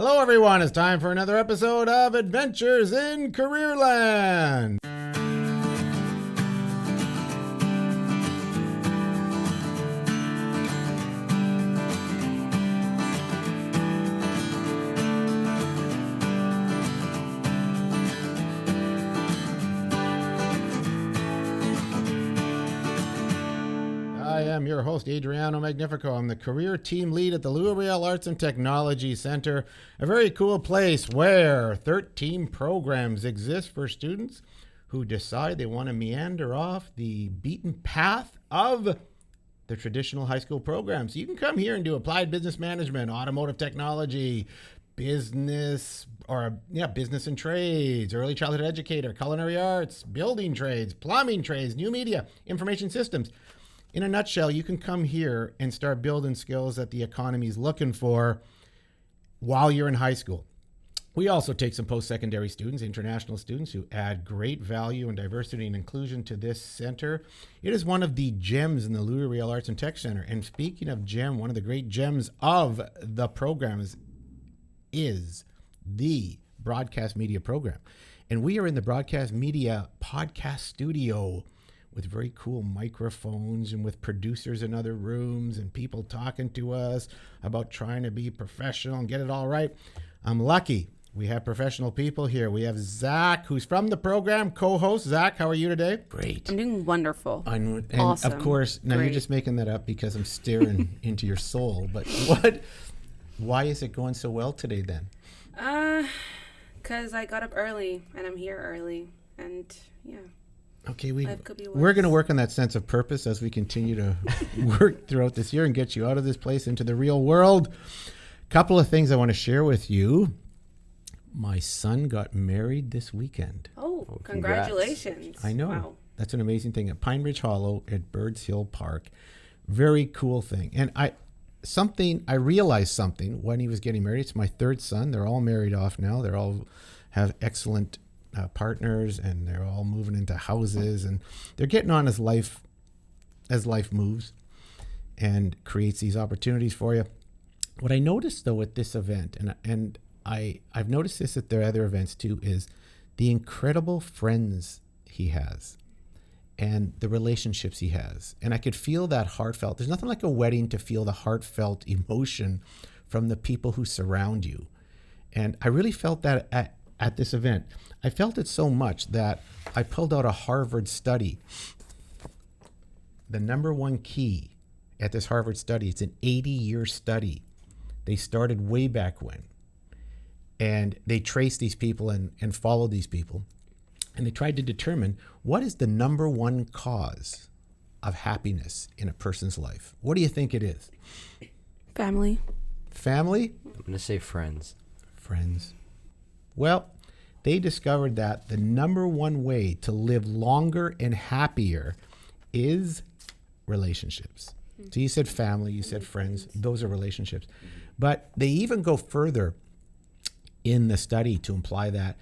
Hello, everyone. It's time for another episode of Adventures in Careerland. I am your host, Adriano Magnifico. I'm the career team lead at the Riel Arts and Technology Center, a very cool place where 13 programs exist for students who decide they want to meander off the beaten path of the traditional high school programs. You can come here and do applied business management, automotive technology, business and trades, early childhood educator, culinary arts, building trades, plumbing trades, new media, information systems. In a nutshell, you can come here and start building skills that the economy is looking for while you're in high school. We also take some post-secondary students, international students, who add great value and diversity and inclusion to this center. It is one of the gems in the Riel Arts and Tech Center. And speaking of gem, one of the great gems of the programs is the broadcast media program. And we are in the broadcast media podcast studio with very cool microphones and with producers in other rooms and people talking to us about trying to be professional and get it all right. I'm lucky. We have professional people here. We have Zach, who's from the program, co-host. Zach, how are you today? Great. I'm doing wonderful. And awesome. Of course, now Great. You're just making that up because I'm staring into your soul. But why is it going so well today then? Because I got up early and I'm here early and yeah. Okay, we're going to work on that sense of purpose as we continue to work throughout this year and get you out of this place into the real world. Couple of things I want to share with you. My son got married this weekend. Oh, congratulations. I know. Wow. That's an amazing thing at Pine Ridge Hollow at Birds Hill Park. Very cool thing. And I realized something when he was getting married. It's my third son. They're all married off now. They all have excellent partners, and they're all moving into houses, and they're getting on as life moves and creates these opportunities for you. What I noticed though at this event, and I've noticed this at their other events too, is the incredible friends he has and the relationships he has. And I could feel that heartfelt. There's nothing like a wedding to feel the heartfelt emotion from the people who surround you. And I really felt that at this event. I felt it so much that I pulled out a Harvard study. The number one key at this Harvard study, it's an 80-year study. They started way back when. And they traced these people and followed these people. And they tried to determine what is the number one cause of happiness in a person's life. What do you think it is? Family. Family? I'm going to say friends. Friends. Well, they discovered that the number one way to live longer and happier is relationships. So you said family, you said friends, those are relationships. But they even go further in the study to imply that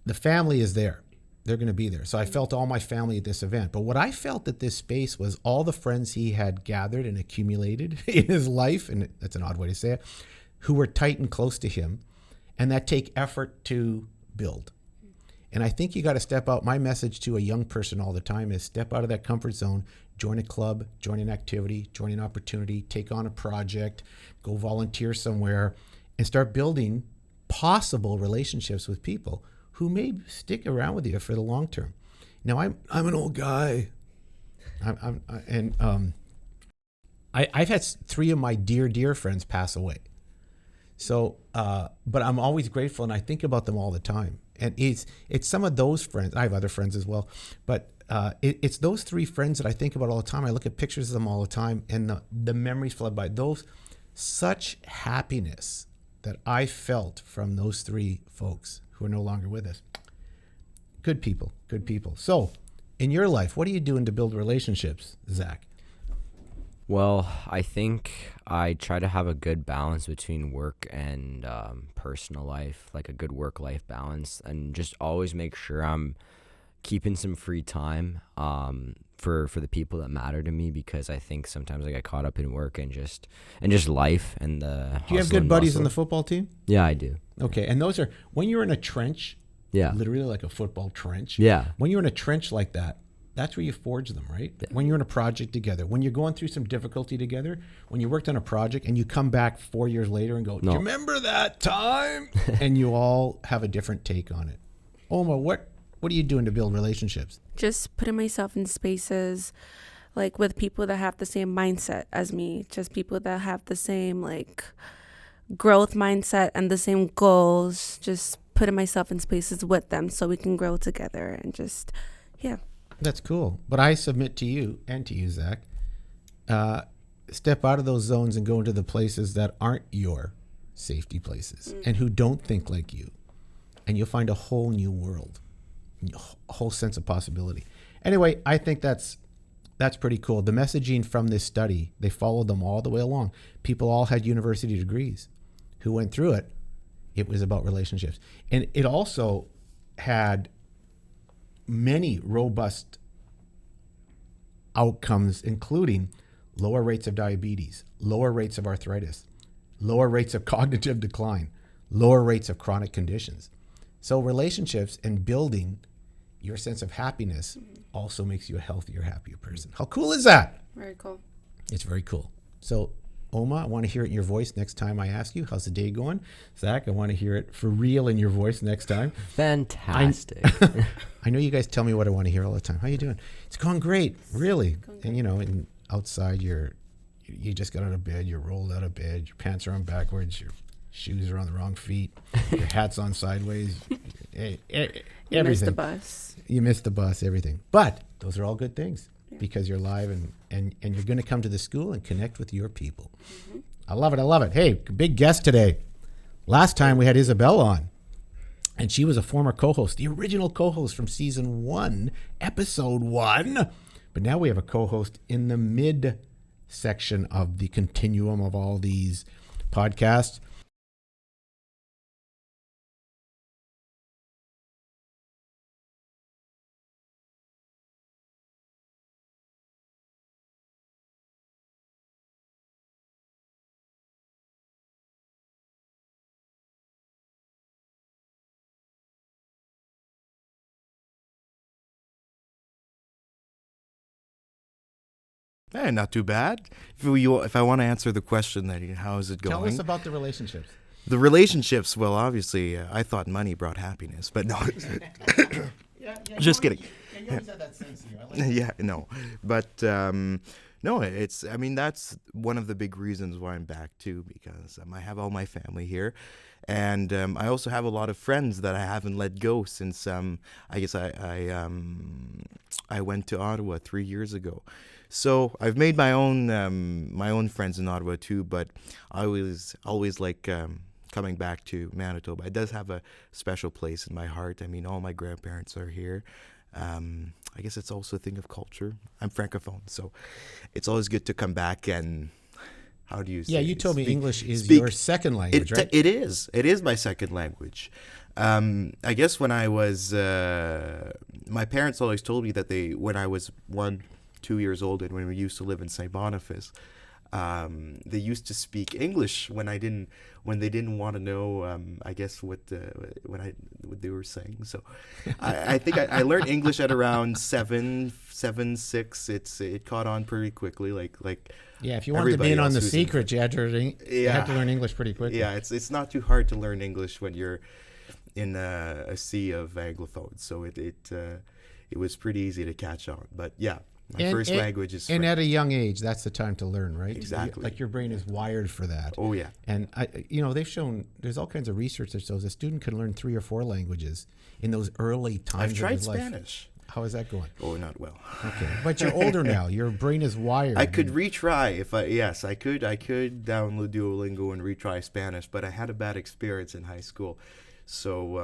the family is there. They're going to be there. So I felt all my family at this event. But what I felt at this space was all the friends he had gathered and accumulated in his life, and that's an odd way to say it, who were tight and close to him, and that take effort to build. And I think you got to step out. My message to a young person all the time is step out of that comfort zone, join a club, join an activity, join an opportunity, take on a project, go volunteer somewhere, and start building possible relationships with people who may stick around with you for the long term. Now, I'm an old guy. I've had 3 of my dear friends pass away. So, but I'm always grateful, and I think about them all the time. And it's some of those friends. I have other friends as well, but it's those 3 friends that I think about all the time. I look at pictures of them all the time, and the memories flood by. Such happiness that I felt from those 3 folks who are no longer with us. Good people. So, in your life, what are you doing to build relationships, Zach? Well, I think I try to have a good balance between work and personal life, like a good work-life balance, and just always make sure I'm keeping some free time for the people that matter to me, because I think sometimes I get caught up in work and just life and the. Do you have good buddies on the football team? Yeah, I do. Okay, and those are when you're in a trench. Yeah. Literally like a football trench. Yeah. When you're in a trench like that, that's where you forge them, right? Yeah. When you're in a project together, when you're going through some difficulty together, when you worked on a project and you come back 4 years later and go, do you remember that time? And you all have a different take on it. Oma, what are you doing to build relationships? Just putting myself in spaces like with people that have the same mindset as me, just people that have the same like growth mindset and the same goals, just putting myself in spaces with them so we can grow together and just, yeah. That's cool. But I submit to you and to you, Zach, step out of those zones and go into the places that aren't your safety places and who don't think like you. And you'll find a whole new world, a whole sense of possibility. Anyway, I think that's pretty cool. The messaging from this study, they followed them all the way along. People all had university degrees who went through it. It was about relationships. And it also had many robust outcomes, including lower rates of diabetes, lower rates of arthritis, lower rates of cognitive decline, lower rates of chronic conditions. So relationships and building your sense of happiness also makes you a healthier, happier person. How cool is that? Very cool. It's very cool. So Oma, I want to hear it in your voice next time I ask you, how's the day going? Zach, I want to hear it for real in your voice next time. Fantastic. I know you guys tell me what I want to hear all the time. How you doing? It's going great, really. And and outside you just got out of bed, you're rolled out of bed, your pants are on backwards, your shoes are on the wrong feet, your hat's on sideways. Everything. You missed the bus. You missed the bus, everything. But those are all good things. Because you're live and you're going to come to the school and connect with your people. Mm-hmm. I love it. I love it. Hey, big guest today. Last time we had Isabel on, and she was a former co-host, the original co-host from season 1, episode 1. But now we have a co-host in the mid section of the continuum of all these podcasts. Not too bad. If I want to answer the question that how is it going? Tell us about the relationships. The relationships, well, obviously, I thought money brought happiness, but no. Just kidding. You always had that sense in you. I like that. Yeah, no. But, no, that's one of the big reasons why I'm back, too, because I have all my family here. And I also have a lot of friends that I haven't let go since, I guess I went to Ottawa 3 years ago. So I've made my own friends in Ottawa too, but I always like coming back to Manitoba. It does have a special place in my heart. I mean, all my grandparents are here. I guess it's also a thing of culture. I'm francophone, so it's always good to come back and. How do you say? Yeah, you told me English is your second language, right? It is. It is my second language. I guess when I was, my parents always told me that when I was 1-2 years old and when we used to live in St. Boniface, they used to speak English when they didn't want to know, I guess what they were saying. So I think I learned English at around 7, 6. It caught on pretty quickly, like. Yeah, if you wanted to be in on the secret, you had to learn English pretty quickly. Yeah, it's not too hard to learn English when you're in a sea of anglophones. So it was pretty easy to catch on. But yeah, my first language is French. And at a young age, that's the time to learn, right? Exactly. Like your brain is wired for that. Oh yeah. And they've shown there's all kinds of research that shows a student can learn 3 or 4 languages in those early times of his life. I've tried Spanish. How is that going? Oh, not well. Okay, but you're older now. Your brain is wired. I could retry I could download Duolingo and retry Spanish, but I had a bad experience in high school, so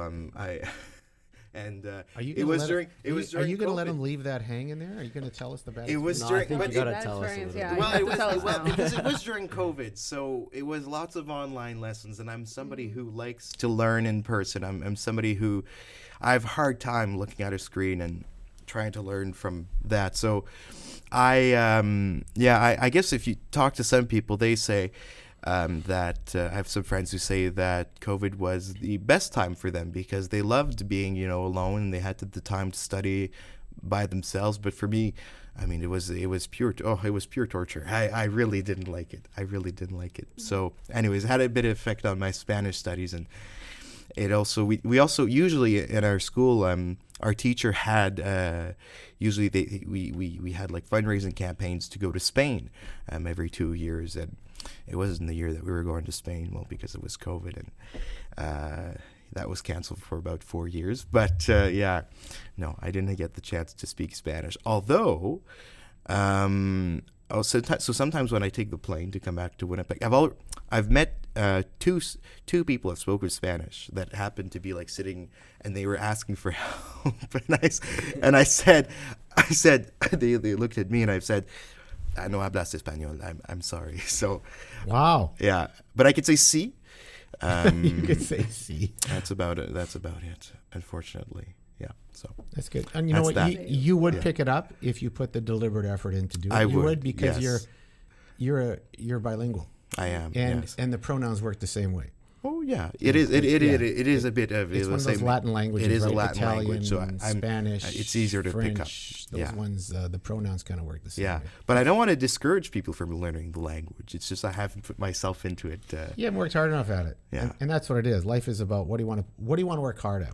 Are you it was during Are you going to let COVID. him leave that hang in there? Are you going to tell us the bad? It was No, I during, think but you gotta it, tell us a little bit. Yeah, well, because it was during COVID, so it was lots of online lessons, and I'm somebody who likes to learn in person. I'm somebody who I have a hard time looking at a screen and trying to learn from that. So I guess if you talk to some people, they say that I have some friends who say that COVID was the best time for them because they loved being, alone, and they had the time to study by themselves. But for me, I mean, it was pure torture. I really didn't like it. So anyways, it had a bit of effect on my Spanish studies, and it also we also usually in our school our teacher had usually we had like fundraising campaigns to go to Spain every 2 years, and it wasn't the year that we were going to Spain, well, because it was COVID, and that was canceled for about 4 years. But no, I didn't get the chance to speak Spanish. Although, so sometimes when I take the plane to come back to Winnipeg, I've met two people I've spoken Spanish that happened to be like sitting, and they were asking for help, and I said, they looked at me, and I said, no hablas español. I'm sorry. So, wow. Yeah, but I could say sí. You could say sí. That's about it. Unfortunately. Yeah. So that's good. And you know what? You would pick it up if you put the deliberate effort in to do it. You would because you're bilingual. I am. And the pronouns work the same way. Oh yeah, it is a bit of it's one of those Latin languages. It is right? a Latin Italian, language, so Spanish. It's easier to French, pick up. Those ones, the pronouns kind of work the same. Yeah, way. but I don't want to discourage people from learning the language. It's just I haven't put myself into it. You haven't worked hard enough at it. Yeah, and that's what it is. Life is about what do you want to work hard at.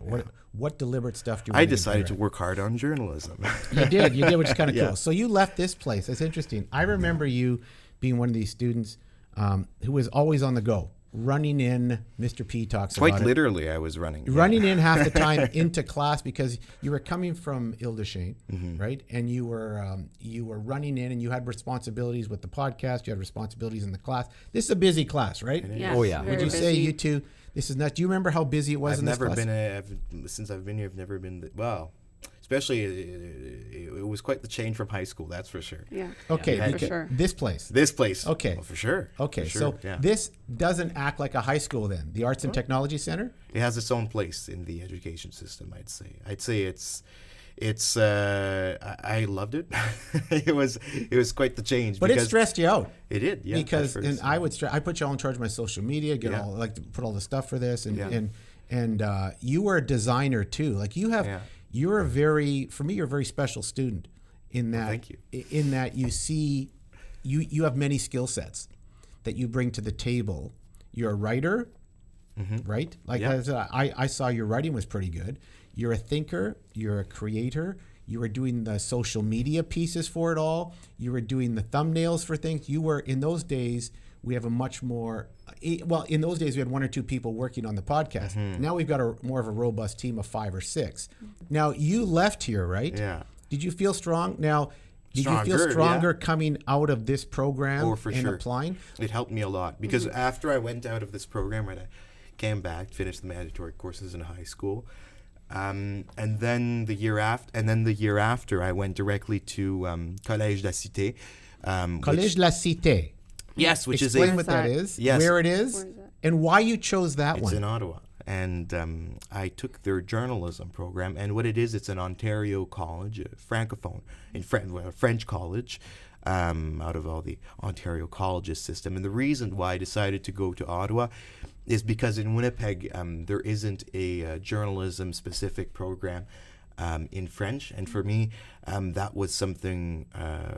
What deliberate stuff do you? I decided to work hard on journalism. You did, which is kind of cool. So you left this place. That's interesting. I remember you being one of these students who was always on the go. Running in, Mr. P talks about it. Quite literally, I was running in half the time into class because you were coming from Ile-des-Chênes, right? And you were running in, and you had responsibilities with the podcast. You had responsibilities in the class. This is a busy class, right? Yes, oh yeah. Would you say you two? This is nuts. Do you remember how busy it was in this class? Since I've been here. I've never been. Especially, it was quite the change from high school, that's for sure. Yeah. Okay, for sure. This place. Okay. Well, for sure. Okay, for sure. So this doesn't act like a high school then. The Arts and Technology Center? It has its own place in the education system, I'd say. I loved it. It was quite the change. But it stressed you out. It did, yeah. Because I put you all in charge of my social media, put all the stuff for this, and you were a designer too. Like you have. Yeah. You're a very special student in that. Thank you. In that you see, you have many skill sets that you bring to the table. You're a writer, right? Like I saw your writing was pretty good. You're a thinker. You're a creator. You were doing the social media pieces for it all. You were doing the thumbnails for things. You were in those days. We have a much more. Well, in those days, we had 1 or 2 people working on the podcast. Now we've got more of a robust team of 5 or 6. Now, you left here, right? Yeah. Did you feel strong? Now, did you feel stronger coming out of this program applying? It helped me a lot because after I went out of this program, I came back, finished the mandatory courses in high school. And then the year after, I went directly to Collège de la Cité. Collège de la Cité. Yes, which Explain is what that is, yes. Where it is, and why you chose that one. It's in Ottawa, and I took their journalism program. And what it is, it's an Ontario college, francophone, French college, out of all the Ontario colleges system. And the reason why I decided to go to Ottawa is because in Winnipeg there isn't a journalism-specific program in French, and for me that was something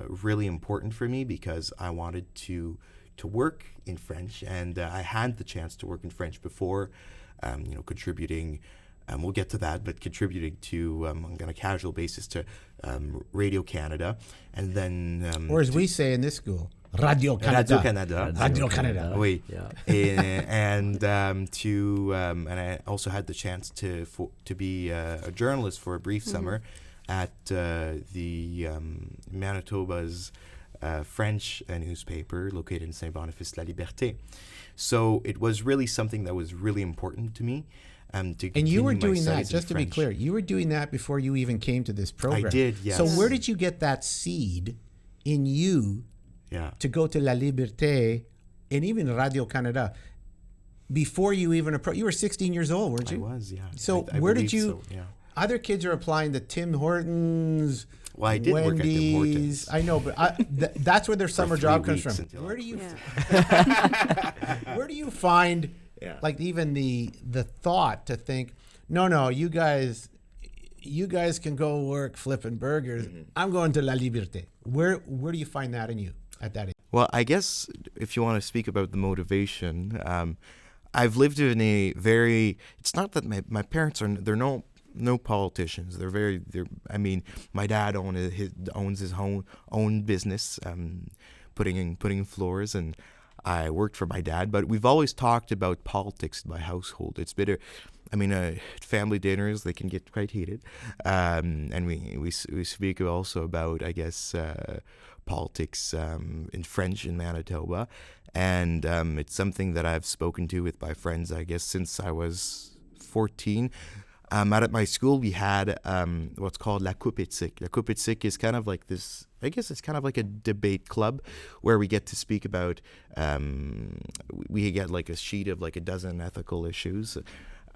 really important for me because I wanted to work in French, and I had the chance to work in French before, contributing. We'll get to that, but contributing to on a casual basis to Radio Canada, and then or as we say in this school, Radio Canada. Radio Canada. Oui. Yeah. and I also had the chance to be a journalist for a brief summer at the Manitoba's French newspaper located in Saint-Boniface La Liberté. So it was really something that was really important to me. And you were doing that, just to be clear, you were doing that before you even came to this program. I did, yes. So where did you get that seed in you to go to La Liberté and even Radio Canada before you even you were 16 years old, weren't you? I was, yeah. So I where did you, so, yeah. other kids are applying to Tim Hortons. Well, I did work at Tim Hortons. Wendy's. I know, but that's where their summer For job 3 comes weeks from. until Where do you Yeah. where do you find like even the thought to think, no, you guys can go work flipping burgers. I'm going to La Liberté. Where do you find that in you at that age? Well, I guess if you want to speak about the motivation, I've lived in a very. It's not that my parents are. They're no politicians. I mean, my dad owns his own business, putting floors, and I worked for my dad. But we've always talked about politics in my household. It's been family dinners, they can get quite heated, and we speak also about, I guess, politics in French in Manitoba, and it's something that I've spoken to with my friends, I guess, since I was 14. Out at my school, we had what's called La Coupe Éthique. La Coupe Éthique is kind of like this, I guess it's kind of like a debate club where we get to speak about, we get like a sheet of like a dozen ethical issues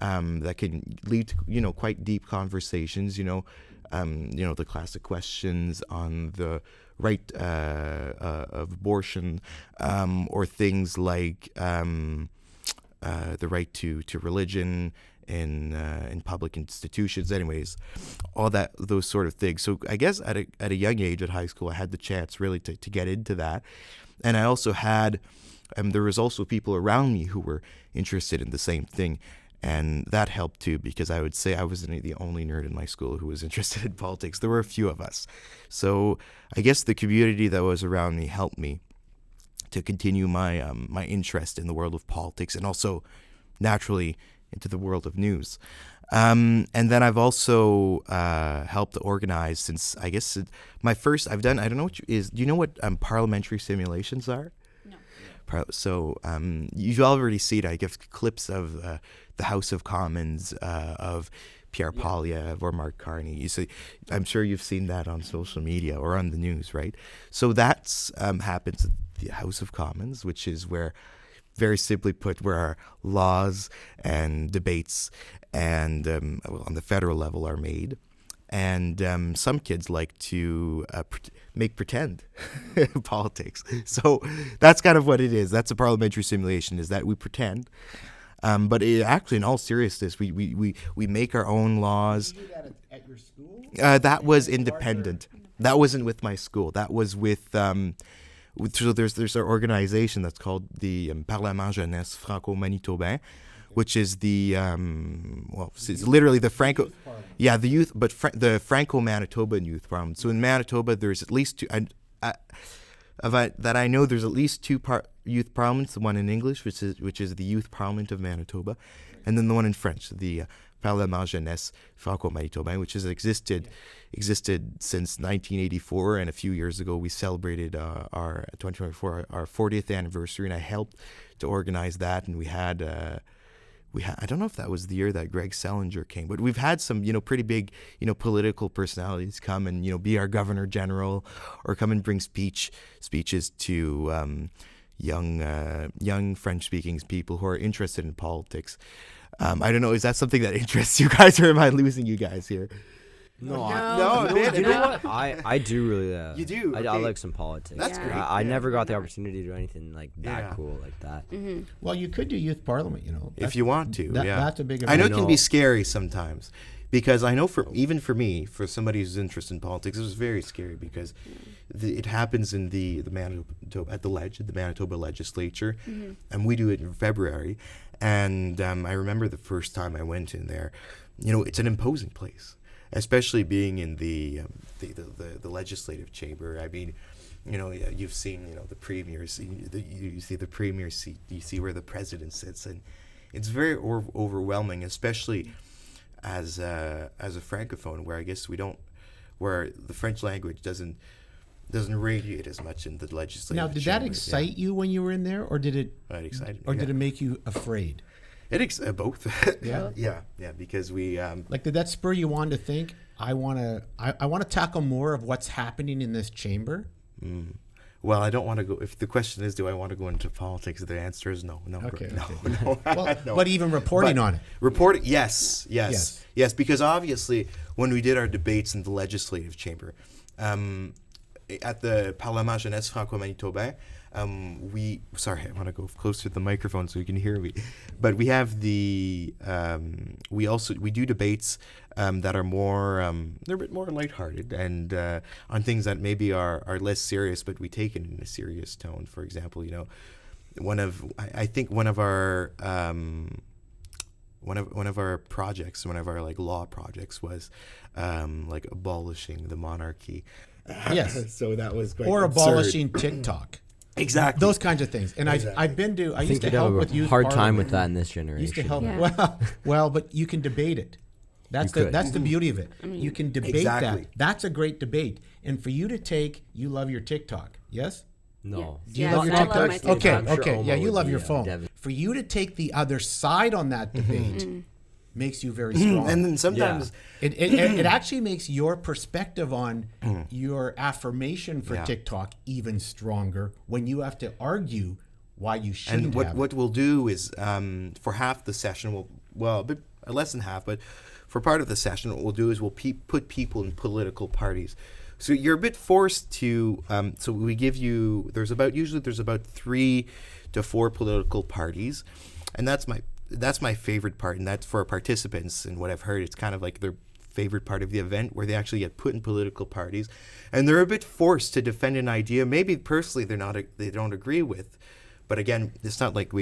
that can lead to, quite deep conversations, the classic questions on the right of abortion, or things like the right to religion in public institutions, anyways, all those sort of things. So I guess at a young age at high school, I had the chance really to get into that. And I also had, there was also people around me who were interested in the same thing. And that helped too, because I would say I wasn't the only nerd in my school who was interested in politics. There were a few of us. So I guess the community that was around me helped me to continue my my interest in the world of politics, and also naturally into the world of news. And then I've also helped organize, since I guess my first, I don't know do you know what parliamentary simulations are? No. So you've already seen, I guess, clips of the House of Commons of Pierre Poilievre or Mark Carney. You see, I'm sure you've seen that on social media or on the news, right? So that's happens at the House of Commons, which is where, very simply put, where our laws and debates and on the federal level are made. And some kids like to make pretend politics. So that's kind of what it is. That's a parliamentary simulation, is that we pretend. But actually, in all seriousness, we make our own laws. Did you do that at your school? That was independent. That wasn't with my school. That was with so there's an organization that's called the Parlement Jeunesse Franco-Manitobain, which is the it's literally the Franco, the youth, but the Franco-Manitoban Youth Parliament. So in Manitoba, there's at least two. That I know, there's at least two youth parliaments. The one in English, which is the Youth Parliament of Manitoba, and then the one in French, the Parlement Jeunesse Franco-Manitobain, which has existed since 1984, and a few years ago we celebrated our 2024 our 40th anniversary, and I helped to organize that. And we had I don't know if that was the year that Greg Selinger came, but we've had some pretty big political personalities come and be our governor general, or come and bring speeches to young French-speaking people who are interested in politics. I don't know, is that something that interests you guys, or am I losing you guys here? No, man, you know what? I do really. You do? I Okay. like some politics. That's Yeah. great. I never got the opportunity to do anything like that Yeah. cool like that. Mm-hmm. Well, you could do youth parliament, If you want to, yeah. That's a big. I know it No. can be scary sometimes, because I know even for me, for somebody who's interested in politics, it was very scary, because it happens in the Manitoba at the Manitoba legislature, and we do it in February. And I remember the first time I went in there, it's an imposing place, especially being in the legislative chamber. I mean, you've seen the premier seat, you see the premier seat, you see where the president sits, and it's very overwhelming, especially as a francophone, where I guess where the French language doesn't radiate as much in the legislative Now, did chamber. that excite you when you were in there, or did it? That excited me, Or did yeah. it make you afraid? Both? Yeah. yeah, because we Like, did that spur you on to think, I want to tackle more of what's happening in this chamber? Well, I don't want to go. If the question is, do I want to go into politics? The answer is no. Okay. No. Well, No. but even reporting on it. Reporting, yes. Because obviously, when we did our debates in the legislative chamber, at the Parlement Jeunesse Franco-Manitobain, sorry, I want to go closer to the microphone so you can hear me. But we have we do debates that are more, they're a bit more lighthearted and on things that maybe are less serious, but we take it in a serious tone. For example, one of our projects, one of our like law projects was like abolishing the monarchy. Yes. So that was quite Or absurd. abolishing TikTok. Exactly. Those kinds of things. And Exactly. I used to help with youth hard time parliament. with that in this generation. Used to help. Yeah. Well, but you can debate it. That's You could. the beauty of it. You can debate that. Exactly. That's a great debate. And for you to take, you love your TikTok, yes? No. Yes. Do you Yes, love your I love TikTok? my TikTok. Okay, I'm sure okay. Oma Yeah, you would love be, your phone. Devin. For you to take the other side on that debate makes you very strong. And then sometimes It actually makes your perspective on your affirmation for Yeah. TikTok even stronger when you have to argue why you shouldn't and have what we'll do is for half the session, a bit less than half, but for part of the session, what we'll do is we'll put people in political parties. So you're a bit forced to. So we give you. There's about 3 to 4 political parties, and that's my favorite part, and that's for our participants. And what I've heard, it's kind of like their favorite part of the event, where they actually get put in political parties, and they're a bit forced to defend an idea. Maybe personally they don't agree with. But again, it's not like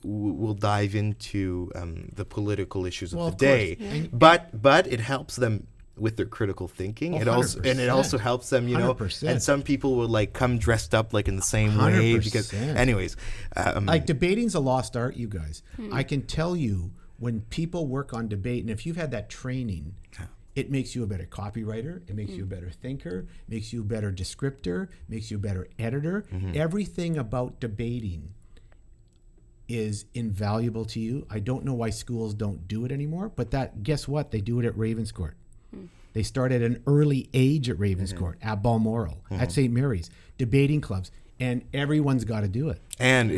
we'll dive into the political issues of Well, the of day, course. but it helps them with their critical thinking. Oh, It also 100%. helps them, 100%. And some people will like come dressed up like in the same way because, 100%. anyways, Like debating's a lost art, you guys. I can tell you when people work on debate, and if you've had that training, it makes you a better copywriter. It makes you a better thinker. Makes you a better descriptor. Makes you a better editor. Everything about debating is invaluable to you. I don't know why schools don't do it anymore, but guess what? They do it at Ravenscourt. They start at an early age at Ravenscourt, at Balmoral, at St. Mary's, debating clubs, and everyone's got to do it. and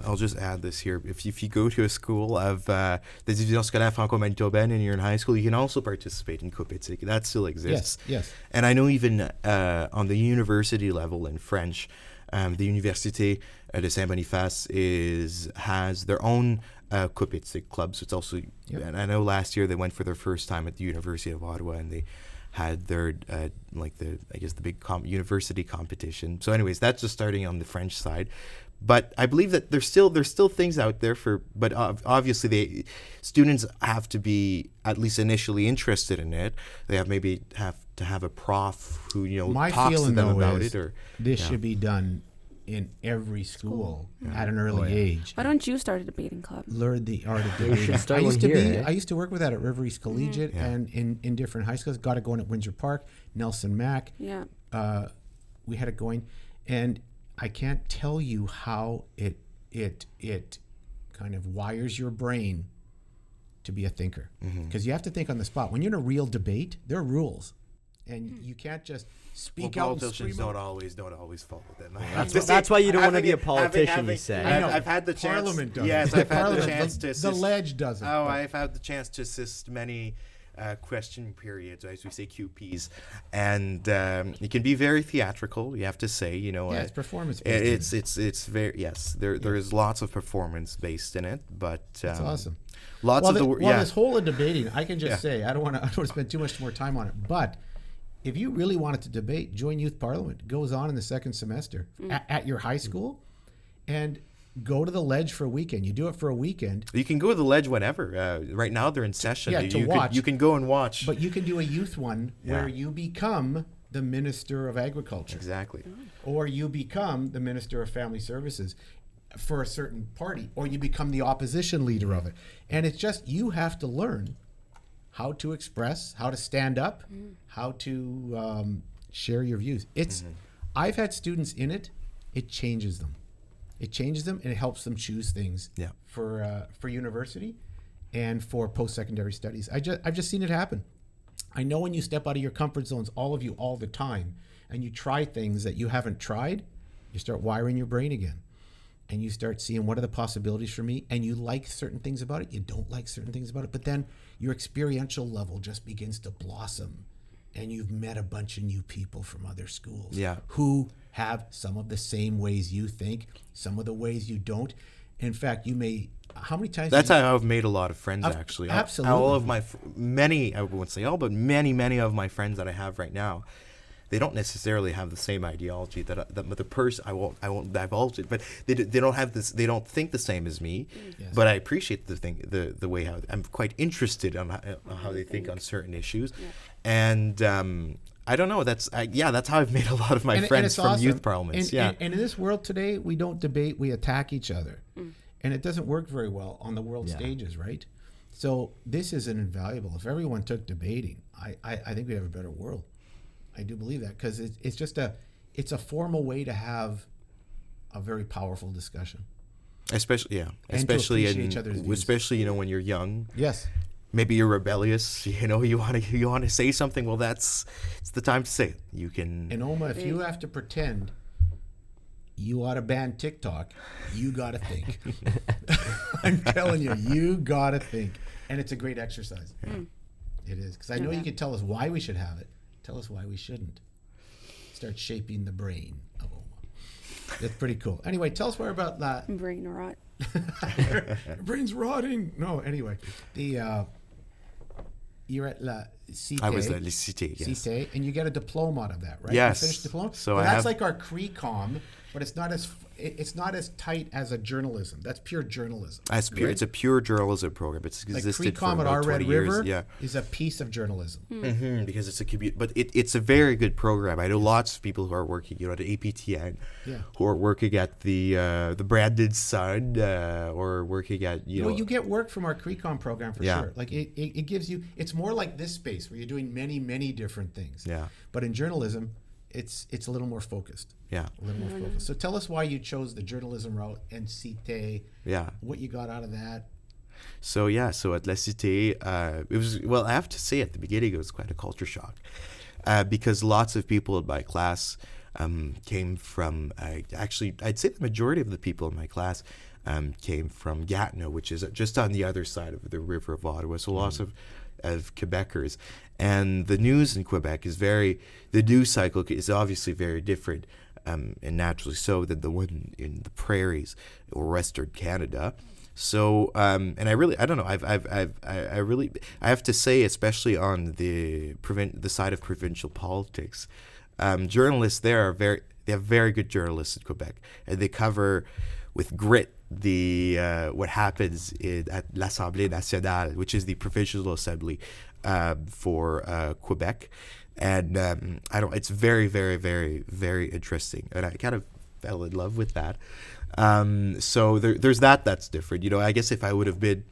I'll just add this here. If you go to a school of the Division Scolaire Franco-Manitobaine and you're in high school, you can also participate in Coupe Éthique. That still exists. Yes. And I know even on the university level in French, the Université de Saint-Boniface has their own Coupe Éthique club. So it's also, and I know last year they went for their first time at the University of Ottawa, and they had their the big university competition. So anyways, that's just starting on the French side. But I believe that there's still things out there but obviously students have to be at least initially interested in it. They have to have a prof who My talks to feeling them though about is it. Or this should be done in every school at an early age. Why don't you start a debating club? Learn the art of We debating. should start one here, I used to work with that at River East Collegiate and in different high schools. Got it going at Windsor Park, Nelson Mac. Yeah. We had it going, and I can't tell you how it kind of wires your brain to be a thinker, because you have to think on the spot. When you're in a real debate, there are rules, and you can't just speak out. politicians don't always follow them. That's why you don't want to be a politician, you say. I know. I've had the chance. Parliament doesn't. Yes, I've had the Parliament- chance to the assist. ledge doesn't. Oh, but- I've had the chance to assist many question periods, as we say, QPs, and it can be very theatrical. You have to say, it's performance based. it's very There is lots of performance based in it, but It's awesome. Lots of the this whole debating, I can just say, I don't want to spend too much more time on it, but if you really wanted to debate, join Youth Parliament. It goes on in the second semester at your high school, and go to the ledge for a weekend. You do it for a weekend. You can go to the ledge whenever. Right now they're in session. To watch. You can go and watch. But you can do a youth one where you become the Minister of Agriculture. Exactly. Or you become the Minister of Family Services for a certain party, or you become the opposition leader of it. And it's just, you have to learn how to express, how to stand up, how to share your views. I've had students in it. It changes them. It changes them, and it helps them choose things for university and for post-secondary studies. I've just seen it happen. I know when you step out of your comfort zones, all of you, all the time, and you try things that you haven't tried, you start wiring your brain again. And you start seeing what are the possibilities for me, and you like certain things about it, you don't like certain things about it, but then your experiential level just begins to blossom, and you've met a bunch of new people from other schools who have some of the same ways you think, some of the ways you don't. In fact, you may, how many times? That's how I've made a lot of friends, actually. Absolutely. All of my, many, I won't say all, but many of my friends that I have right now, they don't necessarily have the same ideology that the person I won't divulge it, but they don't have this. They don't think the same as me. Yes. But I appreciate the way how I'm quite interested on how they think on certain issues, and I don't know. That's how I've made a lot of my friends from awesome. Youth parliaments. And in this world today, we don't debate; we attack each other, and it doesn't work very well on the world stages, right? So this is an invaluable. If everyone took debating, I think we'd have a better world. I do believe that, because it's just it's a formal way to have a very powerful discussion. Especially when you're young. Yes. Maybe you're rebellious. You want to say something. Well, it's the time to say it. You can. And Oma, if you have to pretend you ought to ban TikTok, you got to think. I'm telling you got to think, and it's a great exercise. Yeah. It is, because I know you can tell us why we should have it. Tell us why we shouldn't. Start shaping the brain of Oma. That's pretty cool. Anyway, tell us more about that. Brain rot. Brain's rotting. No, anyway. You're at La Cité. I was at La Cité, yes. Cité, and you get a diploma out of that, right? Yes. You finished diploma? So that's like our CRECOM, but it's not as tight as a journalism. That's pure journalism. Right? It's a pure journalism program. It's existed like for about about 20 years. River is a piece of journalism. Mm-hmm, because it's a commute, but it's a very good program. I know lots of people who are working, at APTN, who are working at the Brandon Sun, or working at Well, you get work from our CRECOM program for sure. Like it gives you. It's more like this space where you're doing many different things. Yeah. But in journalism, it's a little more focused. Yeah. A little more focused. So tell us why you chose the journalism route and Cité. Yeah. What you got out of that. So at La Cité, it was, well, I have to say at the beginning it was quite a culture shock, because lots of people in my class came from, actually I'd say the majority of the people in my class came from Gatineau, which is just on the other side of the River of Ottawa. So lots of Quebecers. And the news in Quebec the news cycle is obviously very different, and naturally so, than the one in the prairies or Western Canada. So, and I don't know, I have to say, especially on the side of provincial politics, journalists there they have very good journalists in Quebec, and they cover with grit what happens at l'Assemblée nationale, which is the provincial assembly for Quebec, and it's very very interesting, and I kind of fell in love with that. So there's that's different. I guess if I would have been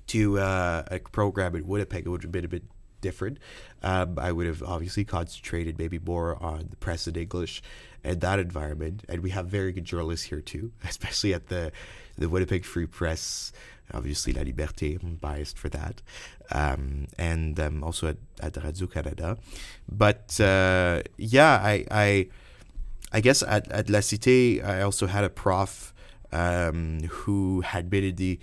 to a program in Winnipeg, it would have been a bit different. I would have obviously concentrated maybe more on the press in English and that environment. And we have very good journalists here too, especially at the Winnipeg Free Press. Obviously, La Liberté, I'm biased for that. And also at Radio-Canada. But I guess at La Cité, I also had a prof who had been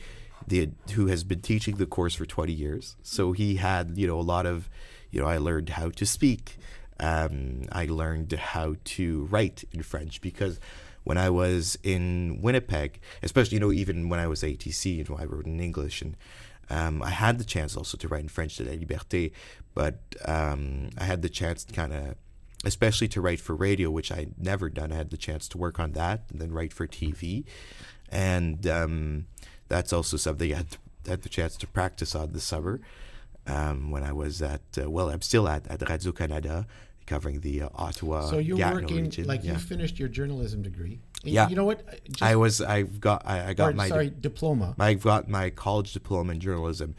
who has been teaching the course for 20 years. So he had, a lot of, I learned how to speak. I learned how to write in French, because when I was in Winnipeg, especially, even when I was ATC, I wrote in English, and I had the chance also to write in French at La Liberté, but I had the chance to kind of, especially to write for radio, which I'd never done. I had the chance to work on that and then write for TV. And that's also something I had the chance to practice on this summer when I was I'm still at Radio-Canada, covering the Ottawa So you're Gatineau working, region. you finished your journalism degree. Yeah. You know what? Diploma. I've got my college diploma in journalism.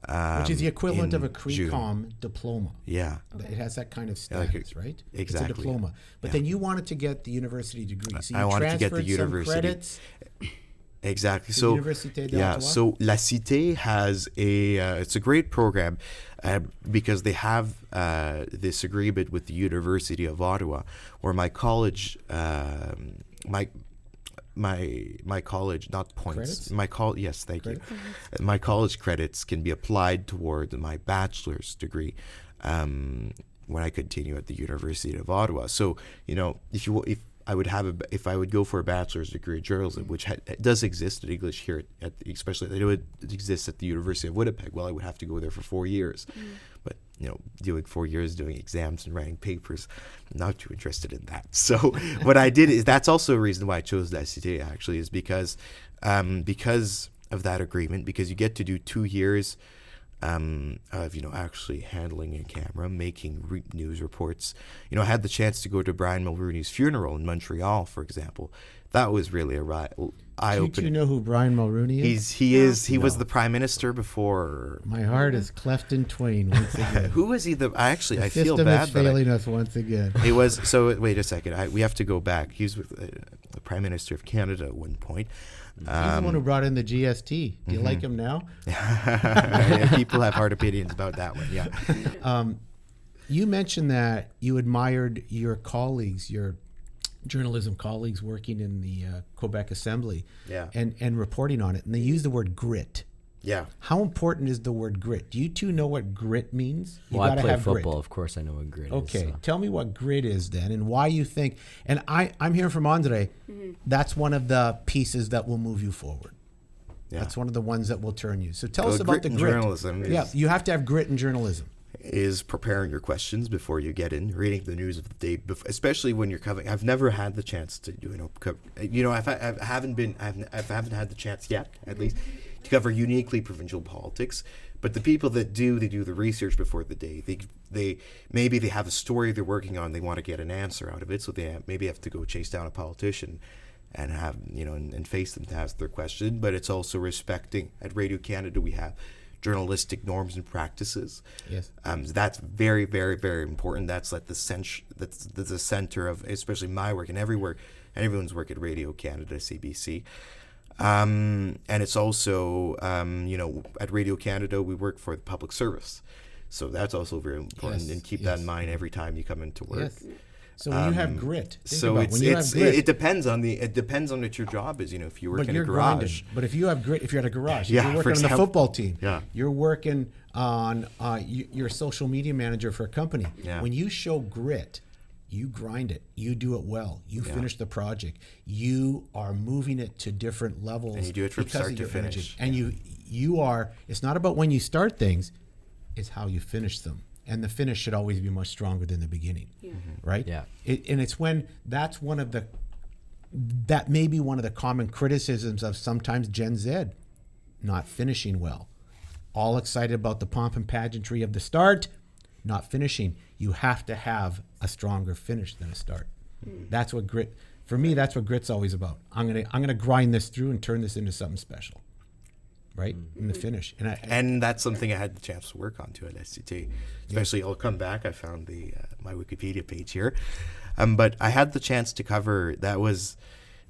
Which is the equivalent of a June. CRECOM diploma. Yeah. It has that kind of status, right? Exactly. It's a diploma. But then you wanted to get the university degree. So you I wanted to get the transferred some university. credits Exactly. The So Université yeah, d'Ottawa? so La Cité has it's a great program because they have this agreement with the University of Ottawa, where my college, my college, not points, Credits? yes, thank you. Credits? My college credits can be applied toward my bachelor's degree. When I continue at the University of Ottawa. So, if I would go for a bachelor's degree in journalism, which does exist in English here, especially it exists at the University of Winnipeg. Well, I would have to go there for 4 years, but doing 4 years, doing exams and writing papers, I'm not too interested in that. So, what I did is that's also a reason why I chose the SCT. Actually, is because of that agreement, because you get to do 2 years. Of actually handling a camera, making news reports. I had the chance to go to Brian Mulrooney's funeral in Montreal, for example. That was really a eye-opening. Do you know who Brian Mulrooney is? He was the prime minister before. My heart is cleft in twain once again. Who was he? I feel system bad is failing us once again. It was so. Wait a second. We have to go back. He was with the Prime Minister of Canada at one point. He's the one who brought in the GST. Do you like him now? Yeah, people have hard opinions about that one. Yeah. You mentioned that you admired your colleagues, your journalism colleagues working in the Quebec Assembly, Yeah. and reporting on it, and they use the word grit. Yeah. How important is the word grit? Do you two know what grit means? You Well, I gotta play have football. grit. Of course, I know what grit is. Okay, So. tell me what grit is then, and why you think. And I'm hearing from Andre. That's one of the pieces that will move you forward. Yeah. That's one of the ones that will turn you. So tell Well, us about grit the in grit. journalism Yeah, is- you have to have grit in journalism. Is preparing your questions before you get in, reading the news of the day, especially when you're covering. I've never had the chance to I haven't had the chance yet, at least, to cover uniquely provincial politics. But the people that do, they do the research before the day. They maybe they have a story they're working on. They want to get an answer out of it, so they maybe have to go chase down a politician and have and face them to ask their question. But it's also respecting. At Radio Canada, we have journalistic norms and practices. Yes. So that's very, very, very important. That's like that's the center of especially my work and everyone's work at Radio Canada, CBC. And it's also, at Radio Canada, we work for the public service. So that's also very important, Yes, and keep that in mind every time you come into work. Yes. So when you have grit, think So about when you have grit. it depends on what your job is. If you work But in a you're grinding. garage. But if you have grit, if you're at a garage, Yeah, if you're for working on the example. football team, Yeah. you're working on, you're a social media manager for a company. Yeah. When you show grit, you grind it, you do it well, you finish the project, you are moving it to different levels. And you do it from because start of to your energy. finish. And you are, it's not about when you start things, it's how you finish them. And the finish should always be much stronger than the beginning, right? Yeah. And it's when that may be one of the common criticisms of sometimes Gen Z not finishing well. All excited about the pomp and pageantry of the start, not finishing. You have to have a stronger finish than a start. That's what grit, for me, that's what grit's always about. I'm gonna grind this through and turn this into something special, right? In the finish. And that's something I had the chance to work on too at SCT. Especially, I'll come back. I found my Wikipedia page here, but I had the chance to cover. That was,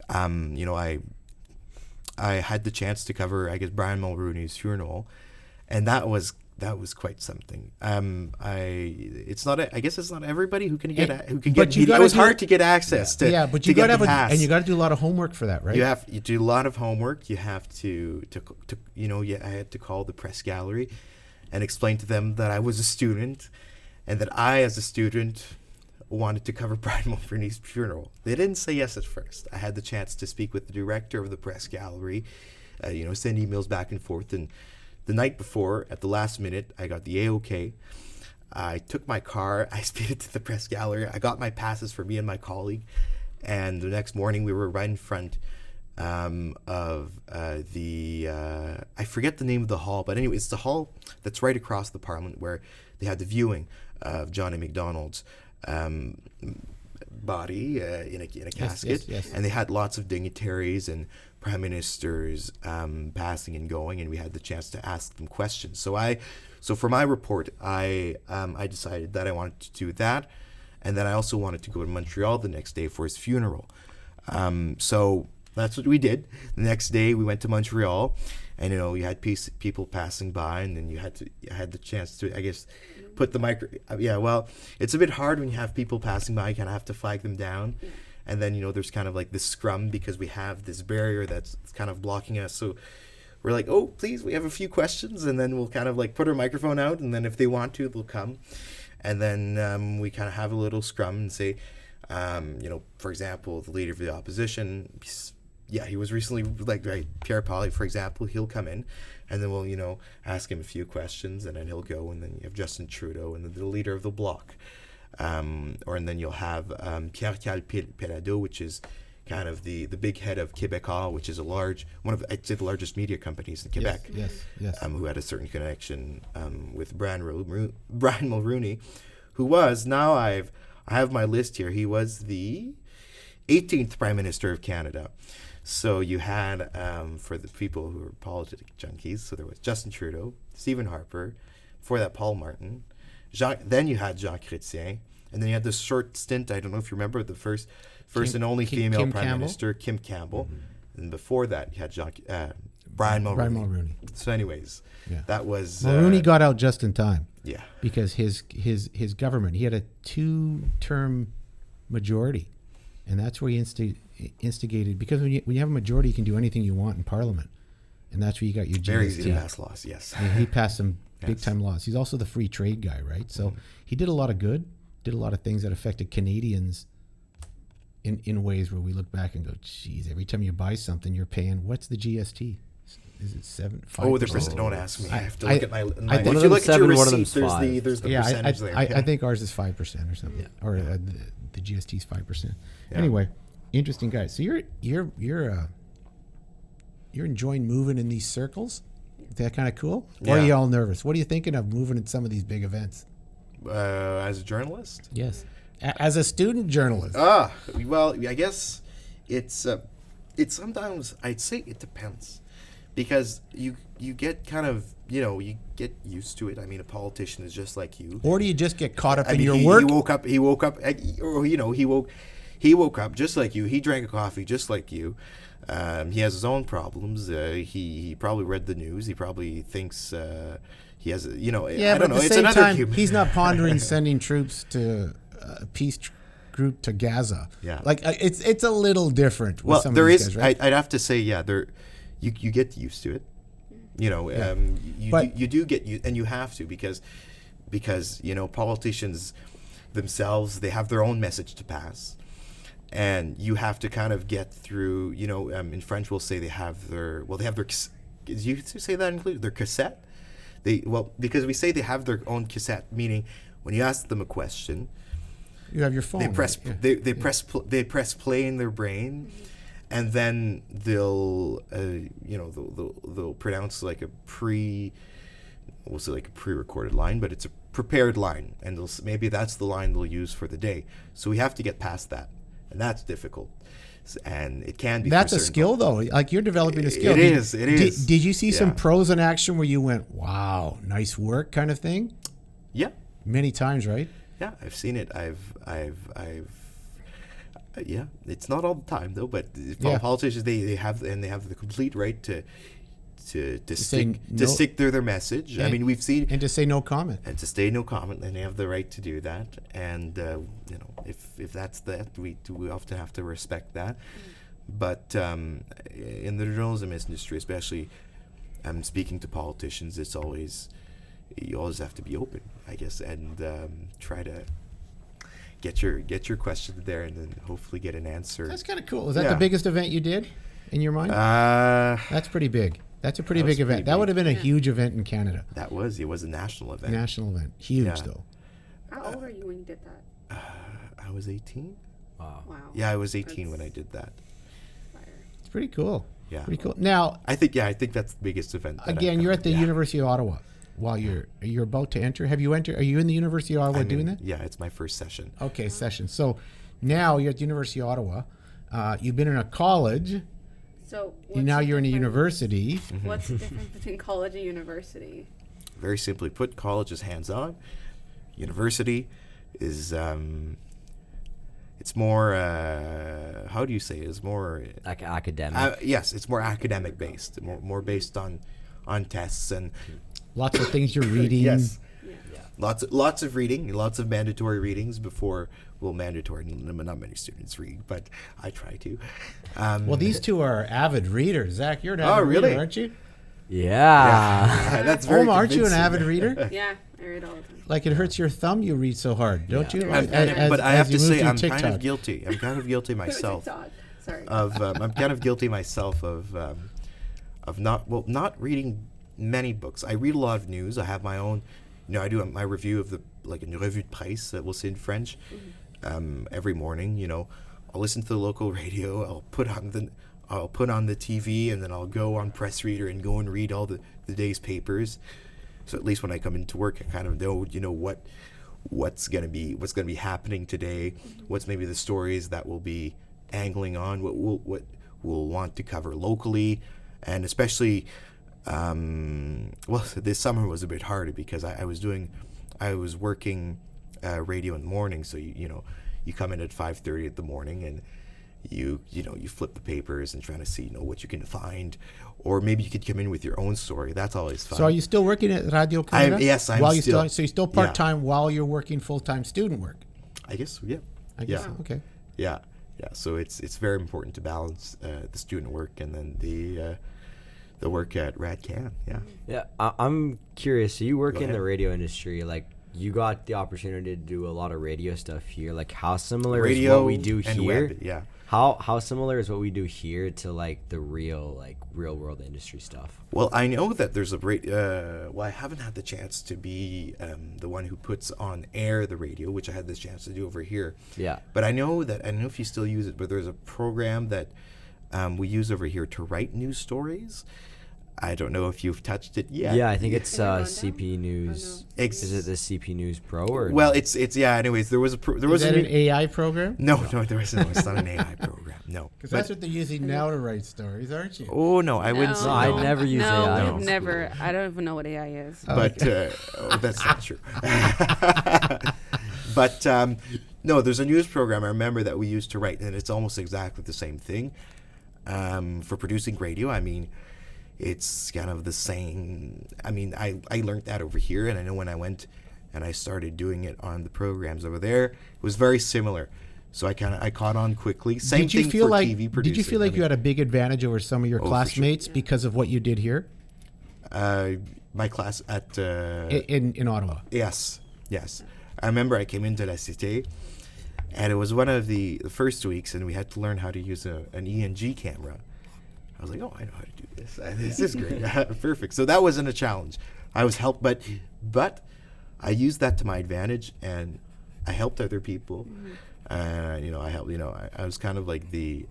I had the chance to cover, I guess, Brian Mulrooney's funeral, and that was quite something. I guess it's not everybody who can get but you it gotta was do hard it- to get access to. Yeah, but to you get gotta the have pass. and you gotta do a lot of homework for that, right? You do a lot of homework. You have to I had to call the press gallery and explain to them that I was a student and that I, as a student, wanted to cover Brian Mulrooney's funeral. They didn't say yes at first. I had the chance to speak with the director of the press gallery, send emails back and forth. And the night before, at the last minute, I got the A-OK. I took my car, I speeded to the press gallery. I got my passes for me and my colleague. And the next morning, we were right in front of I forget the name of the hall, but anyway, it's the hall that's right across the Parliament where they had the viewing of Johnny MacDonald's body in a casket. yes. And they had lots of dignitaries and prime ministers passing and going, and we had the chance to ask them questions. So for my report, I decided that I wanted to do that, and then I also wanted to go to Montreal the next day for his funeral. So that's what we did. The next day we went to Montreal, and you had people passing by, and then you had the chance to, I guess, put the micro. Yeah, well, it's a bit hard when you have people passing by. You kind of have to flag them down, and then there's kind of like this scrum because we have this barrier that's kind of blocking us. So we're like, oh, please, we have a few questions, and then we'll kind of like put our microphone out, and then if they want to, they'll come, and then we kind of have a little scrum and say, for example, the leader of the opposition, he was recently, Pierre Poilievre, for example, he'll come in, and then we'll, ask him a few questions, and then he'll go, and then you have Justin Trudeau, and then the leader of the Bloc, and then you'll have Pierre Calpelado, which is kind of the big head of Québécois, which is I'd say the largest media companies in Quebec. Yes. Who had a certain connection with Brian Mulroney, who was, now I have my list here, he was the 18th Prime Minister of Canada. So you had, for the people who are politics junkies, so there was Justin Trudeau, Stephen Harper, before that Paul Martin, then you had Jean Chrétien, and then you had this short stint, I don't know if you remember, the first and only female Kim Prime Campbell. Minister, Kim Campbell. And before that, you had Brian Mulroney. Brian Mulroney. So anyways, that was... Mulroney got out just in time. Yeah. Because his government, he had a 2-term majority. And that's where he instigated, because when you have a majority, you can do anything you want in Parliament. And that's where you got your GST. Very easy to pass laws, yes. And he passed some big-time laws. He's also the free trade guy, right? So he did a lot of good, did a lot of things that affected Canadians in ways where we look back and go, geez, every time you buy something, you're paying, what's the GST? Is it 7%, 5%? Oh, the percent, don't ask me. I have to look at my... think if one you of look them's at your 7, one of receipt, them's 5. there's the Yeah, percentage there. I think ours is 5% or something, or the GST is 5%. Yeah. Anyway, interesting guys. So you're enjoying moving in these circles? Is that kind of cool? Or are Yeah. you all nervous? What are you thinking of moving in some of these big events? As a journalist? Yes, as a student journalist. Well, I guess it's sometimes, I'd say it depends, because you get kind of, you get used to it. I mean, a politician is just like you. Or do you just get caught up in mean, your he work? He woke up, he woke up just like you. He drank a coffee just like you. He has his own problems. He probably read the news. He probably thinks he has, I don't know. At the It's same another time, human. he's not pondering sending troops to a peace group to Gaza. Yeah. It's a little different. With Well, some there of these is. guys, right? I'd have to say, you get used to it. You do get you, and you have to because politicians themselves, they have their own message to pass, and you have to kind of get through. In French we'll say they have their. Did you say that include their cassette? Because we say they have their own cassette, meaning when you ask them a question, You have your phone. they press right? Yeah. they press play in their brain, and then they'll they'll pronounce like a pre-recorded line, but it's a prepared line, and maybe that's the line they'll use for the day. So we have to get past that, and that's difficult, and it can be. That's for a certain skill, though. Like, you're developing a skill. It is. Did you see some Yeah. pros in action where you went, "Wow, nice work," kind of thing? Yeah. Many times, right? Yeah, I've seen it. Yeah, it's not all the time though, but Yeah. politicians they have the complete right to say stick to their message. I And- mean, we've seen And to say no comment. and to stay no comment, and they have the right to do that. And if that's that, we often have to respect that. But in the journalism industry, especially, speaking to politicians, you always have to be open, I guess, and try to get your question there, and then hopefully get an answer. That's kind of cool. Is that Yeah. the biggest event you did in your mind? That's pretty big. That's a pretty That was big event. pretty That would big. have been a huge event in Canada. It was a national event. National event. Huge, Yeah. though. How old were you when you did that? I was 18. Wow. Wow. Yeah, I was 18 when I did that. Fire. It's pretty cool. Yeah. Pretty cool. Now, I think that's the biggest event. that I've again, you're at the covered. Yeah. University of Ottawa. While you're about to enter, have you entered? Are you in the University of Ottawa I'm doing in- that? Yeah, it's my first session. Okay, session. So now you're at the University of Ottawa. You've been in a college. So Now you're in a university. What's the difference between college and university? Very simply put, college is hands-on. University is it's more how do you say it? It's more Like academic. yes, it's more academic based, more based on tests and Lots of things you're reading. yes, lots of reading, lots of mandatory readings before. Well, mandatory, not many students read, but I try to. Well, these two are avid readers. Zach, you're an avid really? reader, aren't you? Yeah. That's very Oma, aren't you an convincing. avid reader? Yeah, I read all the time. Like it hurts your thumb you read so hard, don't you? But I have to you move say, through I'm kind TikTok. of guilty. I'm kind of guilty myself. Sorry. I'm kind of guilty myself of not reading many books. I read a lot of news. I have my own, I do my review of like a revue de presse that we'll say in French, every morning. I'll listen to the local radio. I'll put on the TV, and then I'll go on Press Reader and go and read all the day's papers. So at least when I come into work, I kind of know, what's gonna be happening today. What's maybe the stories that we'll be angling on. What we'll want to cover locally, and especially, this summer was a bit harder because I was working radio in the morning. So you come in at 5:30 in the morning and you flip the papers and trying to see what you can find, or maybe you could come in with your own story. That's always fun. So are you still working at Radio Canada? Yes, I'm while still. So you're still part-time while you're working full-time student work? I guess, yeah. I guess, okay. Yeah. So it's very important to balance the student work and then the work at RadCan. Yeah. Yeah, I'm curious. So you work Go in the ahead. radio industry. Like, you got the opportunity to do a lot of radio stuff here. Like, how similar is Radio what we do and here? web, yeah. How similar is what we do here to like the real world industry stuff? Well, I know that there's I haven't had the chance to be the one who puts on air the radio, which I had this chance to do over here. Yeah. But I don't know if you still use it, but there's a program that we use over here to write news stories. I don't know if you've touched it yet. Yeah, I think it's Is it rundown? CP News. Oh, no. Is it the CP News Pro or? Well, it's yeah. Anyways, there was Is that an AI program? No, there isn't. No, it's not an AI program. No. Because that's what they're using now to write stories, aren't you? Oh no, I wouldn't say No, I no. never use no, AI. we've never. I don't even know what AI is. But that's not true. But no, there's a news program I remember that we used to write, and it's almost exactly the same thing. For producing radio, I mean, it's kind of the same. I mean, I learned that over here, and I know when I went and I started doing it on the programs over there, it was very similar. So I caught on quickly. Same Did you thing feel for like TV producing. Did you feel like you had a big advantage over some of your Oh, for sure. classmates because of what you did here my class at in Ottawa? Yes. I remember I came into La Cité, and it was one of the first weeks, and we had to learn how to use an ENG camera. I was like, oh, I know how to do this. This is great. Perfect. So that wasn't a challenge. I was helped, but I used that to my advantage, and I helped other people. I helped. I was kind of like the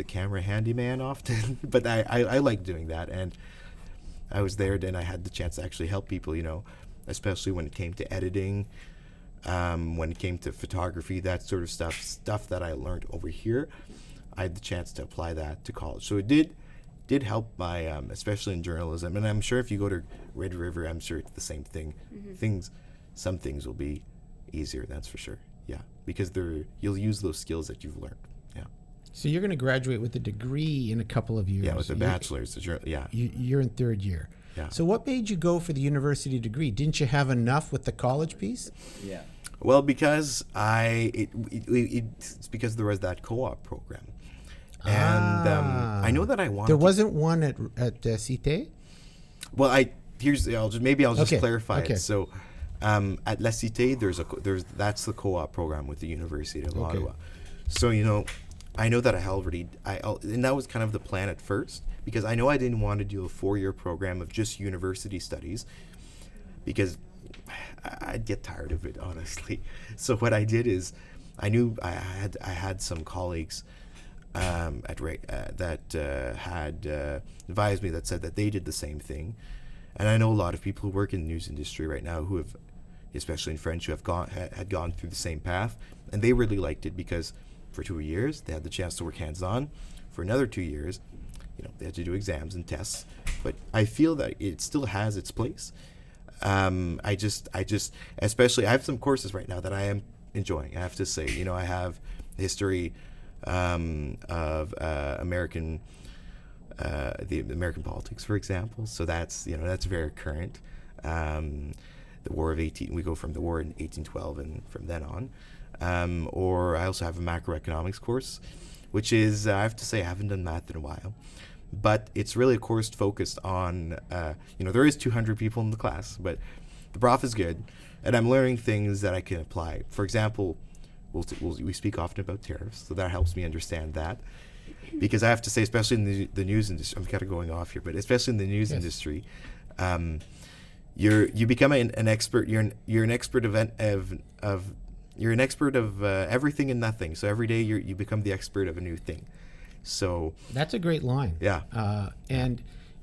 camera handyman often, but I like doing that, and I was there. Then I had the chance to actually help people. Especially when it came to editing, when it came to photography, that sort of stuff that I learned over here. I had the chance to apply that to college, so it did help my especially in journalism. And I'm sure if you go to Red River, I'm sure it's the same thing. Some things will be easier, that's for sure. Yeah, because you'll use those skills that you've learned. Yeah. So you're going to graduate with a degree in a couple of years. Yeah, with a bachelor's. Yeah. You're in third year. Yeah. So what made you go for the university degree? Didn't you have enough with the college piece? Yeah. Well, because it's because there was that co-op program, and I know that I wanted. There wasn't one at Cité? Well, I'll just clarify Okay. it. So, at La Cité, that's the co-op program with the University of Ottawa. So I know that and that was kind of the plan at first, because I know I didn't want to do a 4-year program of just university studies, because I'd get tired of it, honestly. So what I did is, I knew I had some colleagues that had advised me, that said that they did the same thing. And I know a lot of people who work in the news industry right now who have, especially in French, who have had gone through the same path, and they really liked it because for 2 years they had the chance to work hands-on. For another 2 years, they had to do exams and tests. But I feel that it still has its place. Especially I have some courses right now that I am enjoying. I have to say, I have history of American the American politics, for example. So that's very current. The War of 18. We go from the war in 1812 and from then on. Or I also have a macroeconomics course, which is I have to say I haven't done math in a while, but it's really a course focused on there is 200 people in the class, but the prof is good, and I'm learning things that I can apply. For example, we speak often about tariffs, so that helps me understand that. Because I have to say, especially in the news industry, I'm kind of going off here, but especially in the news industry, you become an expert. You're an expert you're an expert of everything and nothing. So every day you become the expert of a new thing. So that's a great line. Yeah. And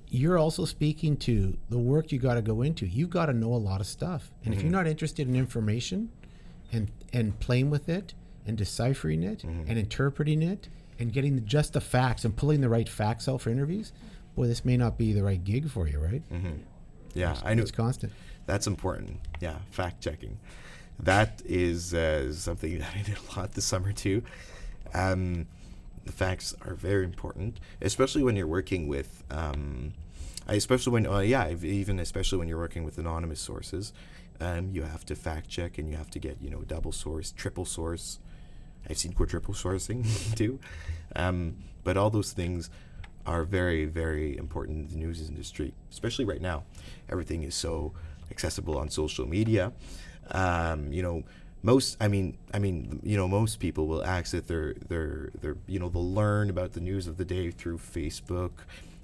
you're also speaking to the work you got to go into. You've got to know a lot of stuff, and if you're not interested in information, and playing with it, and deciphering it, and interpreting it, and getting just the facts and pulling the right facts out for interviews, boy, this may not be the right gig for you, right? Yeah, I know. It's constant. That's important. Yeah, fact checking. That is something that I did a lot this summer too. The facts are very important, especially when you're working with, especially when you're working with anonymous sources. You have to fact check, and you have to get double source, triple source. I've seen quadruple sourcing too, but all those things are very, very important in the news industry, especially right now. Everything is so accessible on social media. Most people will access they'll learn about the news of the day through Facebook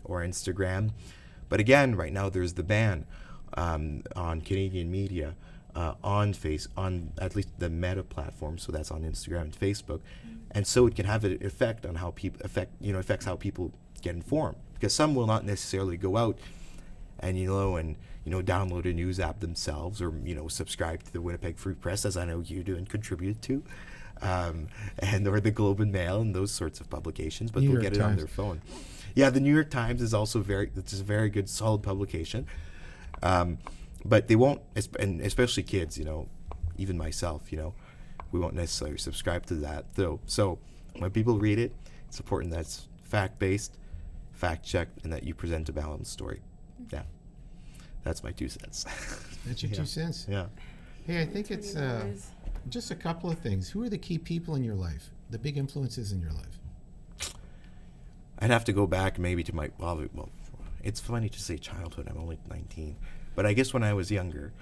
or Instagram. But again, right now there's the ban on Canadian media on at least the Meta platform, so that's on Instagram and Facebook, and so it can have an effect on how people affects how people get informed, because some will not necessarily go out and download a news app themselves, or subscribe to the Winnipeg Free Press, as I know you do and contribute to, or the Globe and Mail and those sorts of publications, but they'll get it on their phone. Yeah, the New York Times is also it's a very good, solid publication. But they won't, and especially kids, even myself, we won't necessarily subscribe to that, though. So when people read it, it's important that it's fact-based, fact-checked, and that you present a balanced story. Yeah, that's my 2 cents. That's your 2 cents? Yeah. Hey, I think it's just a couple of things. Who are the key people in your life, the big influences in your life? I'd have to go back maybe to my, it's funny to say childhood, I'm only 19. But I guess when I was younger,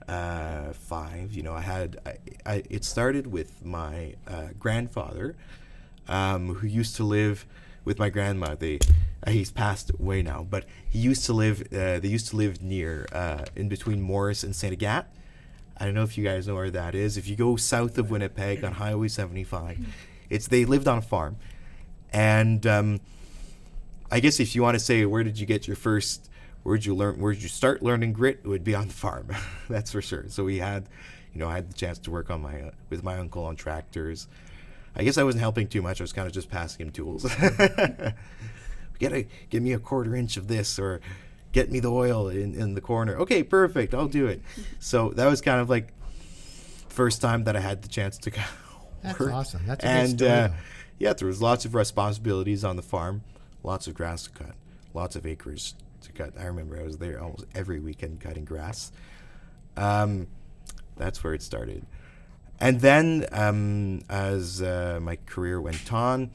5, it started with my grandfather, who used to live with my grandma. He's passed away now, but he used to live. They used to live near, in between Morris and Saint Agathe. I don't know if you guys know where that is. If you go south of Winnipeg on Highway 75, they lived on a farm, and I guess if you want to say where did you start learning grit, it would be on the farm. That's for sure. So we had, I had the chance to work on with my uncle on tractors. I guess I wasn't helping too much. I was kind of just passing him tools. Give me a 1/4 inch of this, or get me the oil in the corner. Okay, perfect. I'll do it. So that was kind of like first time that I had the chance to work. That's awesome. That's a good story. There was lots of responsibilities on the farm, lots of grass to cut, lots of acres to cut. I remember I was there almost every weekend cutting grass. That's where it started. And then as my career went on,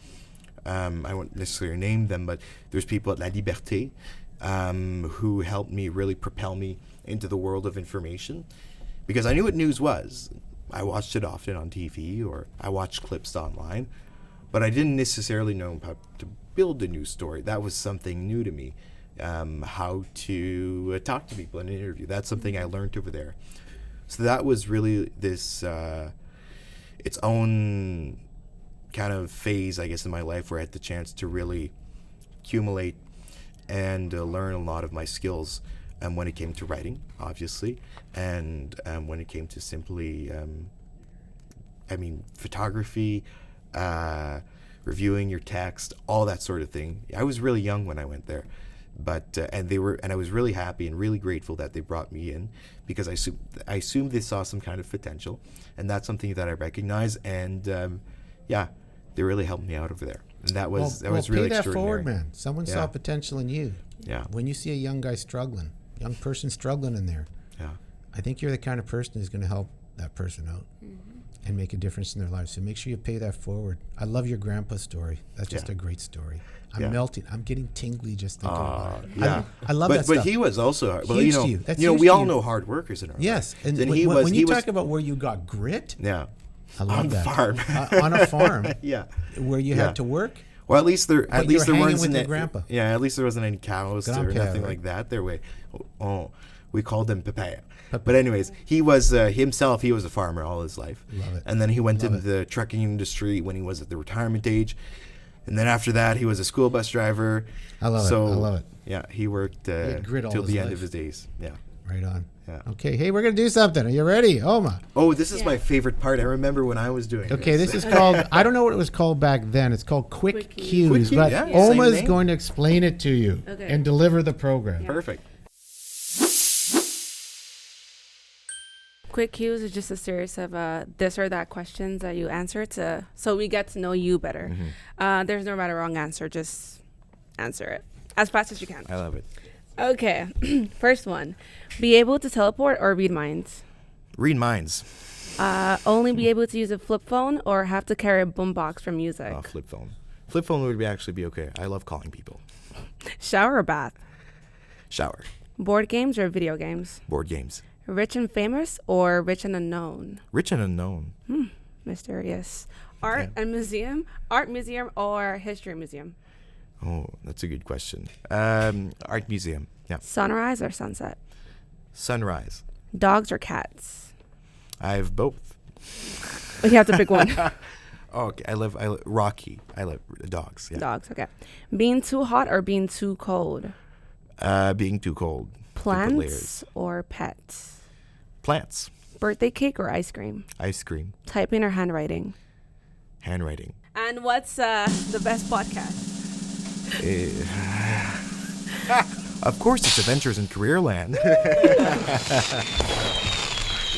I won't necessarily name them, but there's people at La Liberté who helped me really propel me into the world of information, because I knew what news was. I watched it often on TV, or I watched clips online, but I didn't necessarily know how to build a news story. That was something new to me. How to talk to people in an interview. That's something I learned over there. So that was really this its own kind of phase, I guess, in my life, where I had the chance to really accumulate and learn a lot of my skills when it came to writing, obviously, and when it came to simply, photography, reviewing your text, all that sort of thing. I was really young when I went there. But and I was really happy and really grateful that they brought me in, because I assumed they saw some kind of potential, and that's something that I recognize, and yeah, they really helped me out over there. And that was Well, really pay that extraordinary. forward, man. Someone saw Yeah. potential in you. Yeah. When you see a young guy struggling, young person struggling in there, Yeah. I think you're the kind of person who's going to help that person out and make a difference in their lives. So make sure you pay that forward. I love your grandpa story. That's just Yeah. a great story. I'm Yeah. melting. I'm getting tingly just thinking about it. Yeah. I love but, that But stuff. he was also, well, Huge you to you. know, That's you know, huge we to all you. know hard workers in our Yes. lives. And when you talk about where you got grit, yeah. I love On that. farm. On a farm. Yeah. Where you Yeah. had to work. Well, at least there But you were hanging wasn't with your any- grandpa. Yeah, at least there wasn't any cows or Grandpa, nothing right? like that. There were, we called them papaya. But anyways, he was himself. He was a farmer all his life. Love it. And then he went Love into the trucking industry when he was at the retirement age. And then after that, he was a school bus driver. I love it. I love it. Yeah, he worked had grit all till his the end life. of his days. Yeah. Right on. Yeah. Okay. Hey, we're going to do something. Are you ready? Oma. Oh, this is my favorite part. I remember when I was doing Okay, this is called, I don't know what it was called back then. It's called Quick Quick Cues, Cues. Quick Cues, but yeah, Oma same is name. going to explain it to you Okay. and deliver the program. Perfect. Quick cues is just a series of this or that questions that you answer to, so we get to know you better. There's no right or wrong answer. Just answer it as fast as you can. I love it. Okay. First one: be able to teleport or read minds. Read minds. Only be able to use a flip phone or have to carry a boombox for music. Flip phone. Flip phone would actually be okay. I love calling people. Shower or bath. Shower. Board games or video games. Board games. Rich and famous or rich and unknown. Rich and unknown. Mysterious. Art and museum. Art museum or history museum. Oh, that's a good question. Art museum. Yeah. Sunrise or sunset. Sunrise. Dogs or cats. I have both. Oh, you have to pick one. Oh, okay. I love Rocky. I love dogs. Yeah. Dogs, okay. Being too hot or being too cold. Being too cold. Different layers. Plants or pets. Plants. Birthday cake or ice cream. Ice cream. Typing or handwriting. Handwriting. And what's the best podcast? Of course, it's Adventures in Careerland.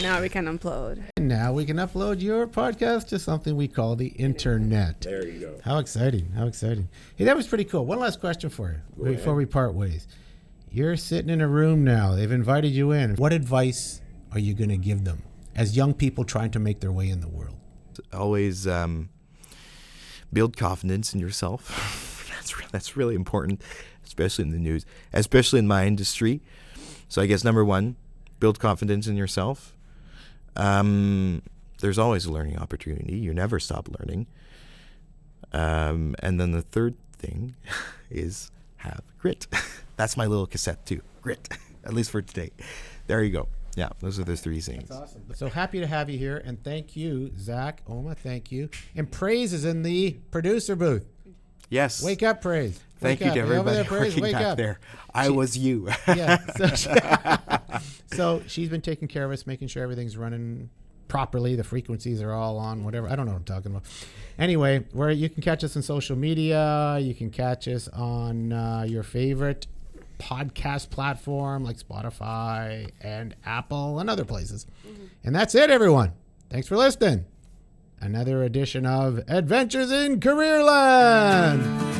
Now we can upload. And now we can upload your podcast to something we call the internet. There you go. How exciting. How exciting. Hey, that was pretty cool. One last question for you before we part ways. You're sitting in a room now. They've invited you in. What advice are you going to give them as young people trying to make their way in the world? Always build confidence in yourself. That's really important, especially in the news, especially in my industry. So I guess number one, build confidence in yourself. There's always a learning opportunity. You never stop learning. And then the third thing is have grit. That's my little cassette too. Grit, at least for today. There you go. Yeah, those are the three things. That's awesome. So happy to have you here, and thank you, Zach, Oma, thank you. And Praise is in the producer booth. Yes. Wake up, Praise. Thank Wake you to up. Are you over everybody there, Praise? working Wake back up. there. I was you. Yeah. So she's been taking care of us, making sure everything's running properly. The frequencies are all on, whatever. I don't know what I'm talking about. Anyway, where you can catch us on social media. You can catch us on your favorite podcast platform like Spotify and Apple and other places. And that's it, everyone. Thanks for listening. Another edition of Adventures in Careerland.